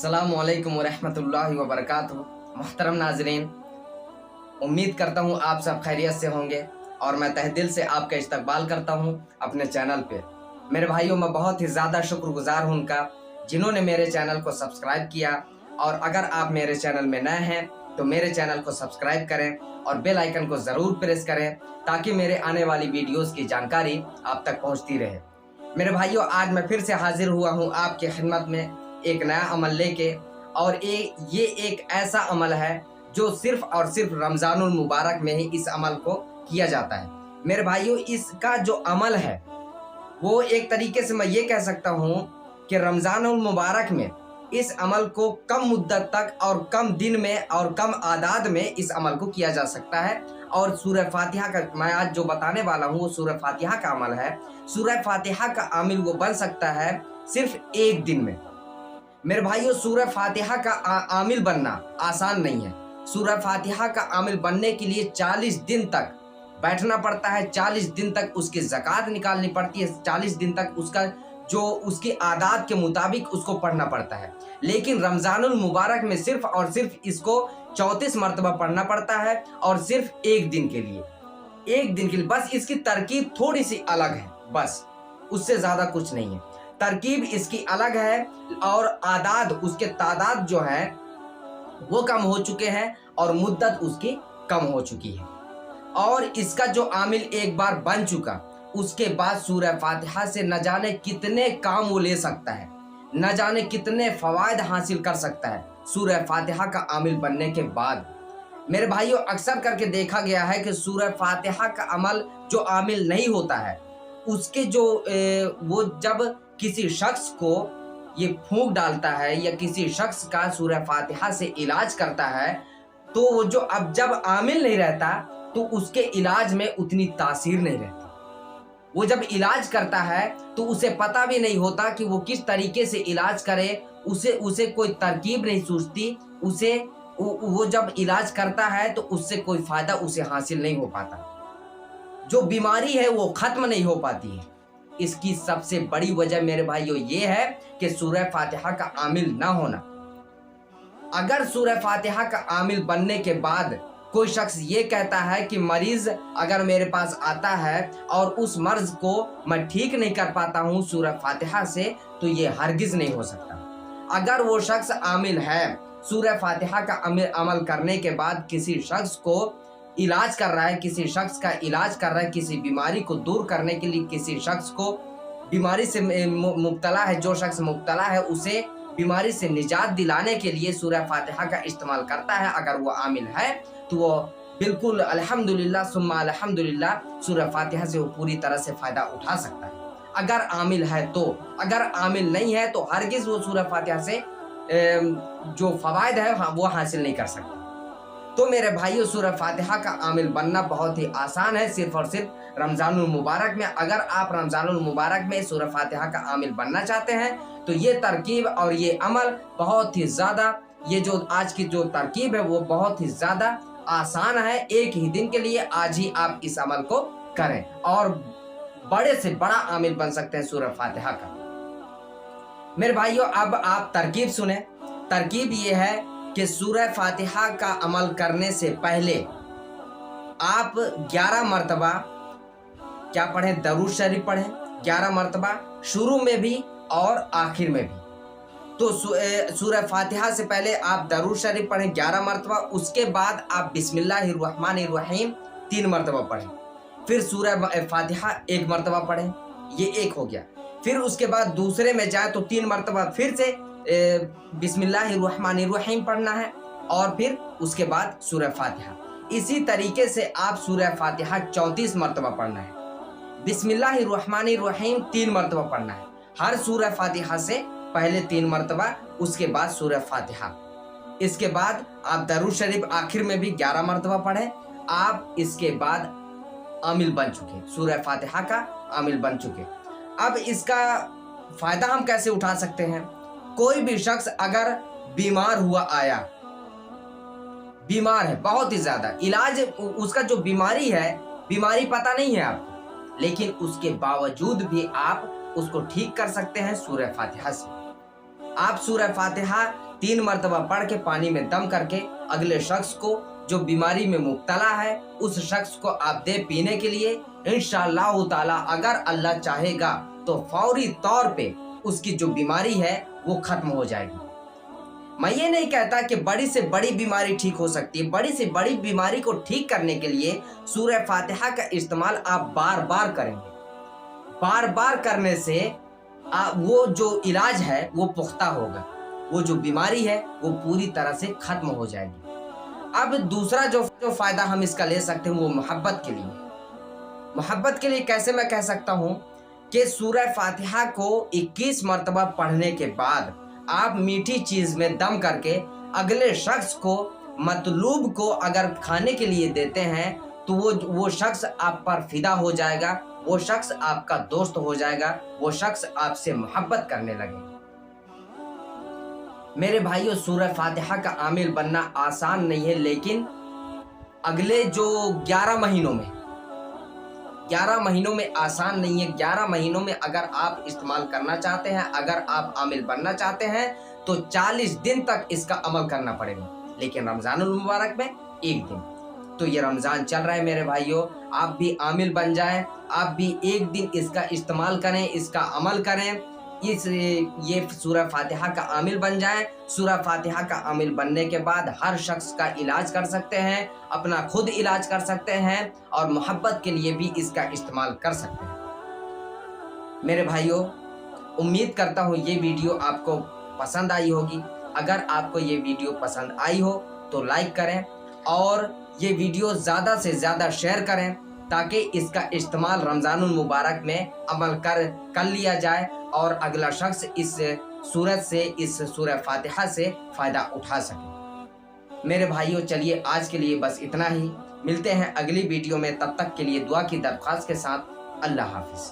अस्सलामुअलैकुम वरहमतुल्लाहि वबरकातुहू। मुहतरम नाज़रीन, उम्मीद करता हूँ आप सब खैरियत से होंगे और मैं तहे दिल से आपका इस्तकबाल करता हूँ अपने चैनल पे। मेरे भाइयों, मैं बहुत ही ज़्यादा शुक्रगुजार हूँ उनका जिन्होंने मेरे चैनल को सब्सक्राइब किया। और अगर आप मेरे चैनल में नए हैं तो मेरे चैनल को सब्सक्राइब करें और बेल आइकन को ज़रूर प्रेस करें ताकि मेरे आने वाली वीडियोस की जानकारी आप तक पहुंचती रहे। मेरे भाइयों, आज मैं फिर से हाजिर हुआ हूं आपके खिदमत में एक नया अमल लेके। और ये एक ऐसा अमल है जो सिर्फ और सिर्फ रमज़ानुल मुबारक में ही इस अमल को किया जाता है। मेरे भाइयों, इसका जो अमल है वो एक तरीके से मैं ये कह सकता हूँ कि रमज़ानुल मुबारक में इस अमल को कम मुद्दत तक और कम दिन में और कम आदाद में इस अमल को किया जा सकता है। और सूरह फातिहा का मैं आज जो बताने वाला हूँ वो सूरह फातिहा का अमल है। सूरह फातिहा का आमिल वो बन सकता है सिर्फ एक दिन में। मेरे भाइयों, सूरह फातिहा का आमिल बनना आसान नहीं है। सूरह फातिहा का आमिल बनने के लिए 40 दिन तक बैठना पड़ता है, 40 दिन तक उसकी ज़कात निकालनी पड़ती है, 40 दिन तक उसका जो उसकी आदात के मुताबिक उसको पढ़ना पड़ता है। लेकिन रमज़ानुल मुबारक में सिर्फ और सिर्फ इसको 34 मरतबा पढ़ना पड़ता है और सिर्फ एक दिन के लिए बस इसकी तरकीब थोड़ी सी अलग है, बस उससे ज़्यादा कुछ नहीं है। तरकीब इसकी अलग है और आदाद उसके तादाद जो है वो कम हो चुके हैं और मुद्दत उसकी कम हो चुकी है। और इसका जो आमिल एक बार बन चुका उसके बाद सूरह फातिहा से न जाने कितने काम वो ले सकता है, न जाने कितने फवायद हासिल कर सकता है सूरह फातिहा का आमिल बनने के बाद। मेरे भाइयों, अक्सर करके देखा गया है कि सूरह फातिहा का अमल जो आमिल नहीं होता है उसके जो वो जब किसी शख्स को ये फूंक डालता है या किसी शख्स का सूरह फातिहा से इलाज करता है तो वो जो अब जब आमिल नहीं रहता तो उसके इलाज में उतनी तासीर नहीं रहती। वो जब इलाज करता है तो उसे पता भी नहीं होता कि वो किस तरीके से इलाज करे, उसे कोई तरकीब नहीं सूझती। वो जब इलाज करता है तो उससे कोई फायदा उसे हासिल नहीं हो पाता, जो बीमारी है वो खत्म नहीं हो पाती है। इसकी सबसे बड़ी वजह मेरे भाइयों ये है कि सूरह फातिहा का आमिल ना होना। अगर सूरह फातिहा का आमिल बनने के बाद कोई शख्स ये कहता है कि मरीज अगर मेरे पास आता है और उस मर्ज को मैं ठीक नहीं कर पाता हूँ सूरह फातिहा से, तो ये हरगिज नहीं हो सकता। अगर वो शख्स आमिल है, सूरह फातिहा का अमल करने के बाद किसी शख्स को इलाज कर रहा है, किसी शख्स का इलाज कर रहा है, किसी बीमारी को दूर करने के लिए, किसी शख्स को बीमारी से मुब्तला है, जो शख्स मुब्तला है उसे बीमारी से निजात दिलाने के लिए सूरह फातिहा का इस्तेमाल करता है, अगर वो आमिल है तो वो बिल्कुल अल्हम्दुलिल्लाह सुम्मा अल्हम्दुलिल्लाह सूरह फातिहा से वो पूरी तरह से फ़ायदा उठा सकता है अगर आमिल है तो। अगर आमिल नहीं है तो हरगिज़ वो सूरह फातिहा से जो फ़वायद है वो हासिल नहीं कर सकता। तो मेरे भाइयों, सूरह फातिहा का आमिल बनना बहुत ही आसान है, सिर्फ और सिर्फ रमज़ानुल मुबारक में। अगर आप रमज़ानुल मुबारक में सूरह फातिहा का आमिल बनना चाहते हैं तो ये तरकीब और ये अमल बहुत ही ज़्यादा, ये जो आज की जो तरकीब है वो बहुत ही ज़्यादा आसान है। एक ही दिन के लिए आज ही आप इस अमल को करें और बड़े से बड़ा आमिल बन सकते हैं सूरह फातिहा का। मेरे भाइयों, अब आप तरकीब सुने। तरकीब ये है कि सूरह फातिहा का अमल करने से पहले आप 11 मरतबा क्या पढ़ें? दरूद शरीफ पढ़ें 11 मरतबा, शुरू में भी और आखिर में भी। तो सूरह फातिहा से पहले आप दरूद शरीफ पढ़ें 11 मरतबा, उसके बाद आप बिस्मिल्लाहिर्रहमानिर्रहीम 3 मरतबा पढ़ें, फिर सूरह फातिहा 1 मरतबा पढ़ें, ये 1 हो गया। फिर उसके बाद दूसरे में जाए तो 3 मरतबा फिर से बिस्मिल्लाहिर्रहमानिर्रहीम पढ़ना है और फिर उसके बाद सूरह फातिहा। इसी तरीके से आप सूरह फातिहा 34 मरतबा पढ़ना है, बिस्मिल्लाहिर्रहमानिर्रहीम 3 मरतबा पढ़ना है, हर सूरह फातिहा से पहले 3 मरतबा, उसके बाद सूरह फातिहा। इसके बाद आप दरूद शरीफ आखिर में भी 11 मरतबा पढ़ें। आप इसके बाद आमिल बन चुके, सूरह फातिहा का आमिल बन चुके। अब इसका फ़ायदा हम कैसे उठा सकते हैं? कोई भी शख्स अगर बीमार हुआ आया, बीमार है बहुत ही ज़्यादा, इलाज उसका जो बीमारी है, बीमारी पता नहीं है आपको, लेकिन उसके बावजूद भी आप उसको ठीक कर सकते हैं सूरह फातिहा से। आप सूरह फातिहा 3 मरतबा पढ़ के पानी में दम करके अगले शख्स को जो बीमारी में मुब्तला है उस शख्स को आप दे पीने के लिए। इंशाअल्लाह ताला अगर अल्लाह चाहेगा तो फौरी तौर पे उसकी जो बीमारी है वो खत्म हो जाएगी। मैं ये नहीं कहता कि बड़ी से बड़ी बीमारी ठीक हो सकती है। बड़ी से बड़ी बीमारी को ठीक करने के लिए सूरह फातिहा का इस्तेमाल आप बार बार करेंगे। बार बार करने से वो जो इलाज है वो पुख्ता होगा, वो जो बीमारी है वो पूरी तरह से खत्म हो जाएगी। अब दूसरा जो फायदा हम इसका ले सकते हैं वो मोहब्बत के लिए। मोहब्बत के लिए कैसे मैं कह सकता हूँ कि सूरह फातिहा को 21 मरतबा पढ़ने के बाद आप मीठी चीज़ में दम करके अगले शख्स को मतलूब को अगर खाने के लिए देते हैं तो वो शख्स आप पर फिदा हो जाएगा, वो शख्स आपका दोस्त हो जाएगा, वो शख्स आपसे मोहब्बत करने लगेगा। मेरे भाइयों, सूरह फातिहा का आमिल बनना आसान नहीं है, लेकिन अगले जो 11 महीनों में आसान नहीं है। 11 महीनों में अगर आप इस्तेमाल करना चाहते हैं, अगर आप आमिल बनना चाहते हैं तो 40 दिन तक इसका अमल करना पड़ेगा, लेकिन रमज़ानुल मुबारक में 1 दिन। तो ये रमज़ान चल रहा है मेरे भाइयों, आप भी आमिल बन जाएं, आप भी 1 दिन इसका इस्तेमाल करें, इसका अमल करें, ये सूरह फातिहा का आमिल बन जाएं। सूरह फातिहा का आमिल बनने के बाद हर शख्स का इलाज कर सकते हैं, अपना खुद इलाज कर सकते हैं और मोहब्बत के लिए भी इसका इस्तेमाल कर सकते हैं। मेरे भाइयों, उम्मीद करता हूँ ये वीडियो आपको पसंद आई होगी। अगर आपको ये वीडियो पसंद आई हो तो लाइक करें और ये वीडियो ज़्यादा से ज़्यादा शेयर करें ताकि इसका इस्तेमाल रमज़ानुल मुबारक में अमल कर लिया जाए और अगला शख्स इस सूरत से, इस सूरह फातिहा से फ़ायदा उठा सके। मेरे भाइयों, चलिए आज के लिए बस इतना ही। मिलते हैं अगली वीडियो में, तब तक के लिए दुआ की दरख्वास्त के साथ। अल्लाह हाफिज़।